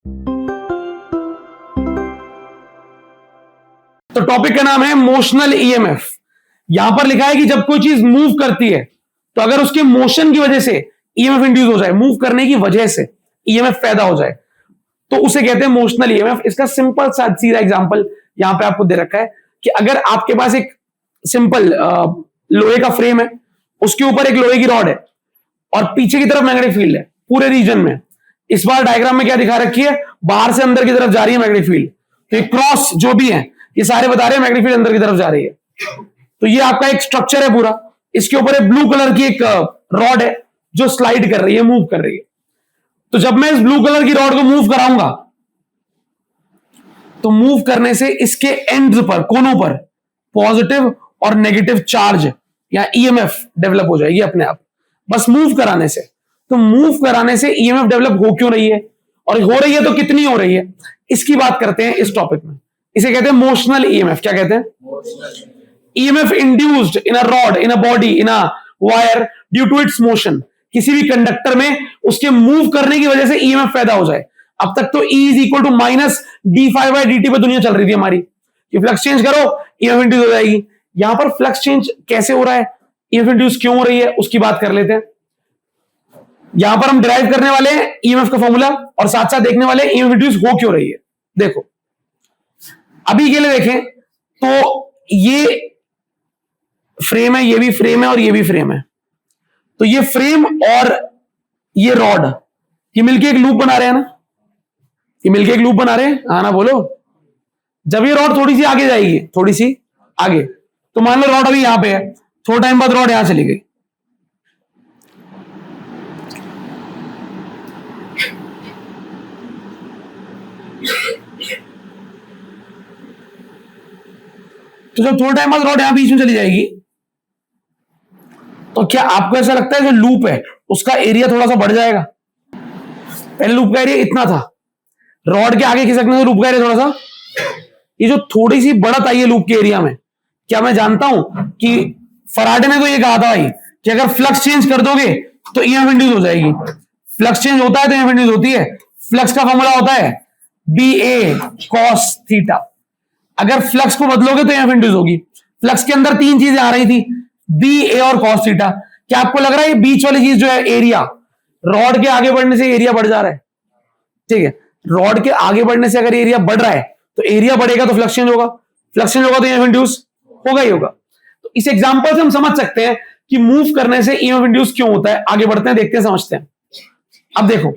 तो टॉपिक का नाम है मोशनल ईएमएफ। यहां पर लिखा है कि जब कोई चीज मूव करती है तो अगर उसके मोशन की वजह से ईएमएफ इंड्यूस हो जाए, मूव करने की वजह से ईएमएफ पैदा हो जाए, तो उसे कहते हैं मोशनल ईएमएफ। इसका सिंपल सा सीधा एग्जांपल यहां पे आपको दे रखा है कि अगर आपके पास एक सिंपल लोहे का फ्रेम है, उसके ऊपर एक लोहे की रॉड है और पीछे की तरफ मैग्नेटिक फील्ड है पूरे रीजन में। इस बार डायग्राम में क्या दिखा रखी है, बाहर से अंदर की तरफ जा रही है मैग्नेटिक फील्ड, तो ये क्रॉस जो भी है ये सारे बता रहे हैं मैग्नेटिक फील्ड अंदर की तरफ जा रही है। तो ये आपका एक स्ट्रक्चर है पूरा, इसके ऊपर एक ब्लू कलर की एक रॉड है जो स्लाइड कर रही है, मूव कर रही है। तो जब मैं इस ब्लू कलर की रॉड को मूव कराऊंगा तो मूव करने से इसके एंड्स पर, कोनों पर पॉजिटिव और नेगेटिव चार्ज या ईएमएफ डेवलप हो जाएगी अपने आप, बस मूव कराने से। तो मूव कराने से ईएमएफ डेवलप हो क्यों रही है और हो रही है तो कितनी हो रही है, इसकी बात करते हैं इस टॉपिक में। इसे कहते हैं मोशनल ईएमएफ। क्या कहते हैं? EMF induced in a rod, in a body, in a wire due to its motion. किसी भी कंडक्टर में उसके मूव करने की वजह से ईएमएफ पैदा हो जाए। अब तक तो E is equal to minus d∅dt पे दुनिया चल रही थी हमारी कि फ्लक्स चेंज करो ईएमएफ इंड्यूस हो जाएगी। यहां पर फ्लक्स चेंज कैसे हो रहा है, ईएमएफ इंड्यूस क्यों हो रही है, उसकी बात कर लेते हैं। यहां पर हम डिराइव करने वाले हैं ईएमएफ का फॉर्मूला और साथ साथ देखने वाले हैं ईएमएफ इंड्यूस हो क्यों रही है। देखो अभी के लिए देखें तो ये फ्रेम है, ये भी फ्रेम है और ये भी फ्रेम है। तो ये फ्रेम और ये रॉड ये मिलके एक लूप बना रहे हैं ना, ये मिलके एक लूप बना रहे हैं, हाँ ना बोलो। जब ये रॉड थोड़ी सी आगे जाएगी, थोड़ी सी आगे, तो मान लो रॉड अभी यहां पे है, थोड़ा टाइम बाद रॉड यहां चली गई, तो जब थोड़ा टाइम बाद रॉड यहां बीच में चली जाएगी तो क्या आपको ऐसा लगता है जो लूप है उसका एरिया थोड़ा सा बढ़ जाएगा? पहले लूप का एरिया इतना था, रॉड के आगे खिसकने से लूप का एरिया थोड़ा सा, ये जो थोड़ी सी बढ़त आई है लूप के एरिया में, क्या मैं जानता हूं कि फराडे ने तो ये कहा था भाई कि अगर फ्लक्स चेंज कर दोगे तो ईएमएफ इंड्यूस हो जाएगी। फ्लक्स चेंज होता है तो ईएमएफ इंड्यूस होती है। फ्लक्स का फॉर्मूला होता है BA cos थीटा। अगर फ्लक्स को बदलोगे तो ईएमएफ इंड्यूस होगी। फ्लक्स के अंदर तीन चीजें आ रही थी, BA और cos थीटा। क्या आपको लग रहा है ये बीच वाली चीज जो है एरिया, रॉड के आगे बढ़ने से एरिया बढ़ जा रहा है? ठीक है, रॉड के आगे बढ़ने से अगर एरिया बढ़ रहा है तो एरिया बढ़ेगा तो फ्लक्स चेंज होगा, फ्लक्स चेंज होगा तो ईएमएफ इंड्यूस होगा ही होगा। तो इस एग्जांपल से हम समझ सकते हैं कि मूव करने से ईएमएफ इंड्यूस क्यों होता है। आगे बढ़ते हैं, देखते हैं, समझते हैं। अब देखो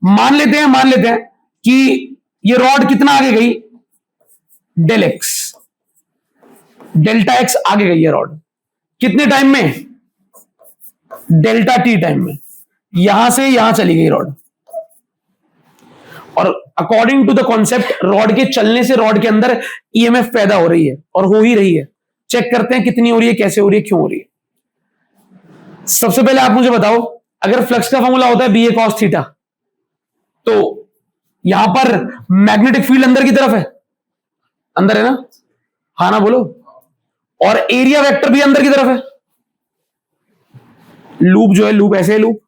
मान लेते हैं कि ये रॉड कितना आगे गई, डेल एक्स, डेल्टा एक्स आगे गई है रॉड, कितने टाइम में, डेल्टा टी टाइम में। यहां से यहां चली गई रॉड और according to the concept rod के चलने से रॉड के अंदर ईएमएफ पैदा हो रही है और हो ही रही है। चेक करते हैं कितनी हो रही है, कैसे हो रही है, क्यों हो रही है। सबसे पहले आप मुझे बताओ, अगर फ्लक्स का फॉर्मूला होता है BA cos थीटा, तो यहां पर मैग्नेटिक फील्ड अंदर की तरफ है, अंदर है ना, हाँ ना बोलो, और एरिया वेक्टर भी अंदर की तरफ है। लूप जो है, लूप ऐसे है, लूप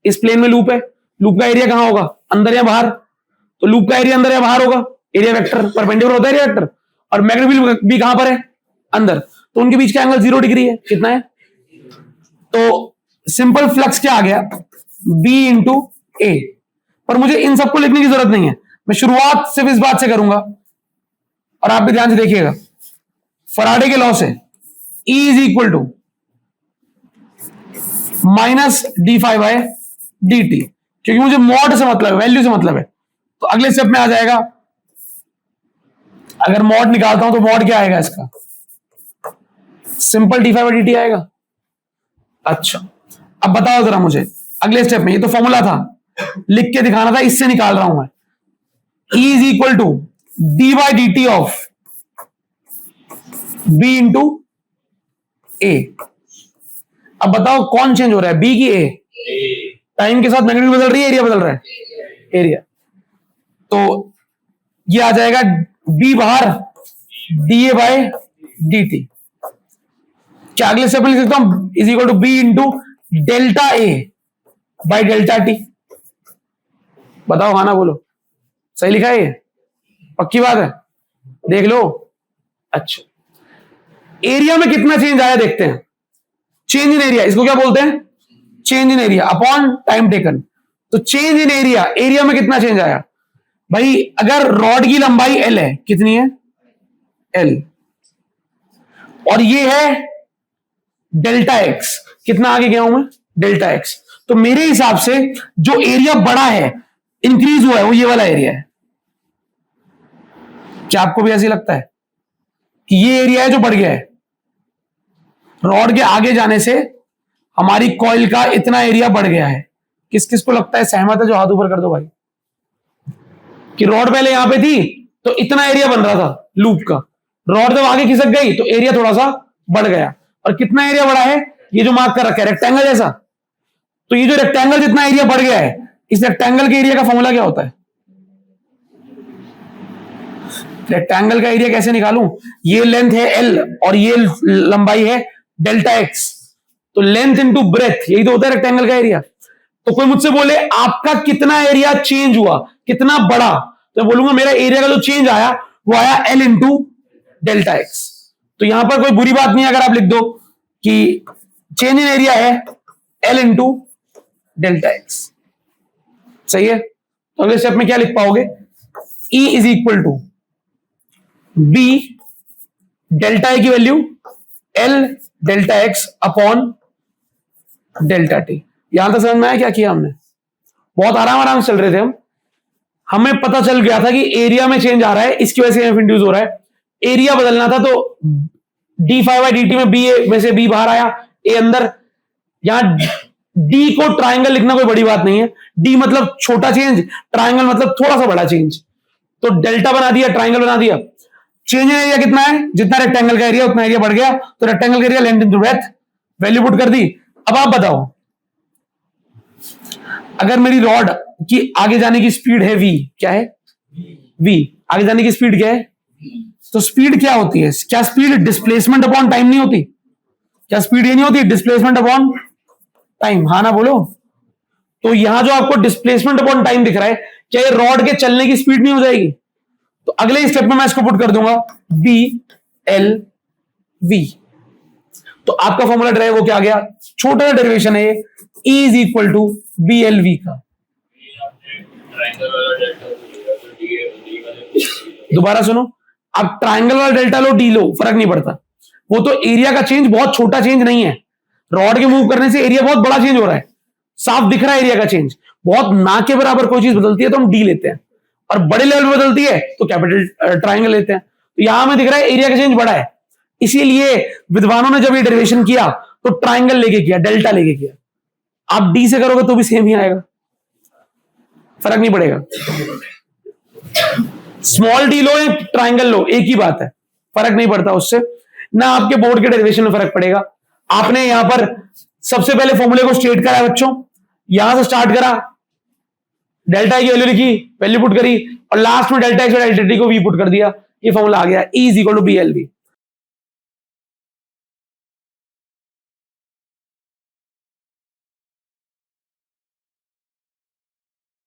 इस प्लेन में लूप है, लूप का एरिया कहां होगा, अंदर या बाहर? तो लूप का एरिया अंदर या बाहर होगा, एरिया वेक्टर परपेंडिकुलर होता है एरिया वेक्टर, और मैग्नेटिक फील्ड भी कहां पर है, अंदर। तो उनके बीच का एंगल 0 डिग्री है, कितना है? तो सिंपल फ्लक्स क्या आ गया, B इंटू A। पर मुझे इन सबको लिखने की जरूरत नहीं है, मैं शुरुआत सिर्फ इस बात से करूंगा और आप भी ध्यान से देखिएगा। फराडे के लॉ से E is equal to minus d∅dt, क्योंकि मुझे मॉड से मतलब है, वैल्यू से मतलब है। तो अगले स्टेप में आ जाएगा, अगर मॉड निकालता हूं तो मॉड क्या आएगा इसका, सिंपल d∅dt आएगा। अच्छा अब बताओ जरा मुझे अगले स्टेप में, ये तो फॉर्मूला था, लिख के दिखाना था, इससे निकाल रहा हूं मैं। E is equal to d/dt of B into A। अब बताओ कौन चेंज हो रहा है, B की A? टाइम के साथ मैग्नेटिक बदल रही है, एरिया बदल रहा है, एरिया। तो ये आ जाएगा B बाहर dA/dt। क्या अगले स्टेप में लिख सकता हूं, is equal to B into delta A by delta T? बताओ, हाँ ना बोलो। सही लिखा है ये, पक्की बात है, देख लो। अच्छा, एरिया में कितना चेंज आया देखते हैं। चेंज इन एरिया, इसको क्या बोलते हैं, change in area upon time taken. तो चेंज इन एरिया, एरिया में कितना चेंज आया भाई। अगर रॉड की लंबाई एल है, कितनी है, एल, और ये है डेल्टा एक्स, कितना आगे गया हूं मैं, डेल्टा एक्स। तो मेरे हिसाब से जो एरिया बड़ा है, इंक्रीज हुआ है, वो ये वाला एरिया है। क्या आपको भी ऐसे लगता है कि ये एरिया है जो बढ़ गया है। रॉड के आगे जाने से हमारी कॉइल का इतना एरिया बढ़ गया है। किस किस को लगता है, सहमत है, जो हाथ ऊपर कर दो भाई, कि रॉड पहले यहां पे थी तो इतना एरिया बन रहा था लूप का, रॉड जब आगे खिसक गई तो एरिया थोड़ा सा बढ़ गया। और कितना एरिया बढ़ा है, ये जो मार्क कर रखा है रेक्टेंगल जैसा, तो ये जो रेक्टेंगल जितना एरिया बढ़ गया है, इस रेक्टेंगल के एरिया का फॉर्मूला क्या होता है। रेक्टेंगल का एरिया कैसे निकालूं, ये लेंथ है एल और ये लंबाई है डेल्टा एक्स, तो लेंथ इंटू ब्रेथ, यही तो होता है रेक्टेंगल का एरिया। तो कोई मुझसे बोले आपका कितना एरिया चेंज हुआ, कितना बड़ा, तो बोलूंगा मेरा एरिया का जो चेंज आया वो आया एल इंटू डेल्टा एक्स। तो यहां पर कोई बुरी बात नहीं है अगर आप लिख दो कि चेंज इन एरिया है एल इंटू डेल्टा एक्स, सही है। तो अगले स्टेप में क्या लिख पाओगे, E is equal to B delta A की value L delta X upon delta T. यहां तक समझ में आया क्या किया हमने, बहुत आराम से चल रहे थे हम, हमें पता चल गया था कि एरिया में चेंज आ रहा है, इसकी वजह से इंड्यूस हो रहा है। एरिया बदलना था तो D five by D T में बी में से बी बाहर आया, ए अंदर। यहां डी को ट्राइंगल लिखना कोई बड़ी बात नहीं है, डी मतलब छोटा चेंज, ट्राइंगल मतलब थोड़ा सा बड़ा चेंज। तो डेल्टा बना दिया, ट्राइंगल बना दिया। चेंज इन एरिया कितना है, जितना रेक्टेंगल का एरिया उतना एरिया बढ़ गया, तो रेक्टेंगल का area length into breadth, value put कर दी। अब आप बताओ, अगर मेरी रॉड की आगे जाने की स्पीड है v, क्या है v, आगे जाने की स्पीड क्या है, तो स्पीड क्या होती है, क्या स्पीड डिस्प्लेसमेंट अपॉन टाइम नहीं होती, क्या स्पीड ये नहीं होती डिस्प्लेसमेंट अपॉन टाइम, हाँ ना बोलो। तो यहां जो आपको डिस्प्लेसमेंट अपॉन टाइम दिख रहा है, क्या ये रॉड के चलने की स्पीड नहीं हो जाएगी। तो अगले स्टेप में मैं इसको पुट कर दूंगा बी एल वी। तो आपका फॉर्मूला ड्राइव हो क्या आ गया, छोटा सा डेरिवेशन है ये, E is equal to B L V का। दोबारा सुनो, आप ट्राइंगल वाला डेल्टा लो डी लो, फर्क नहीं पड़ता, वो तो एरिया का चेंज बहुत छोटा चेंज नहीं है। रॉड के मूव करने से एरिया बहुत बड़ा चेंज हो रहा है, साफ दिख रहा है एरिया का चेंज। बहुत ना के बराबर कोई चीज बदलती है तो हम डी लेते हैं, और बड़े लेवल में बदलती है तो कैपिटल ट्राइंगल लेते हैं। तो यहां में दिख रहा है एरिया का चेंज बड़ा है, इसीलिए विद्वानों ने जब ये डेरिवेशन किया तो ट्राइंगल लेके किया, डेल्टा लेके किया। आप डी से करोगे तो भी सेम ही आएगा, फर्क नहीं पड़ेगा। स्मॉल डी लो या ट्राइंगल लो, एक ही बात है, फर्क नहीं पड़ता उससे, ना आपके बोर्ड के डेरिवेशन में फर्क पड़ेगा। आपने यहां पर सबसे पहले फॉर्मूले को स्ट्रेट करा बच्चों, यहां से स्टार्ट करा, डेल्टा की वैल्यू लिखी, वैल्यू पुट करी, और लास्ट में डेल्टा एक्स और डेल्टा टी को वी पुट कर दिया, ये फॉर्मूला आ गया, E is equal to B L we.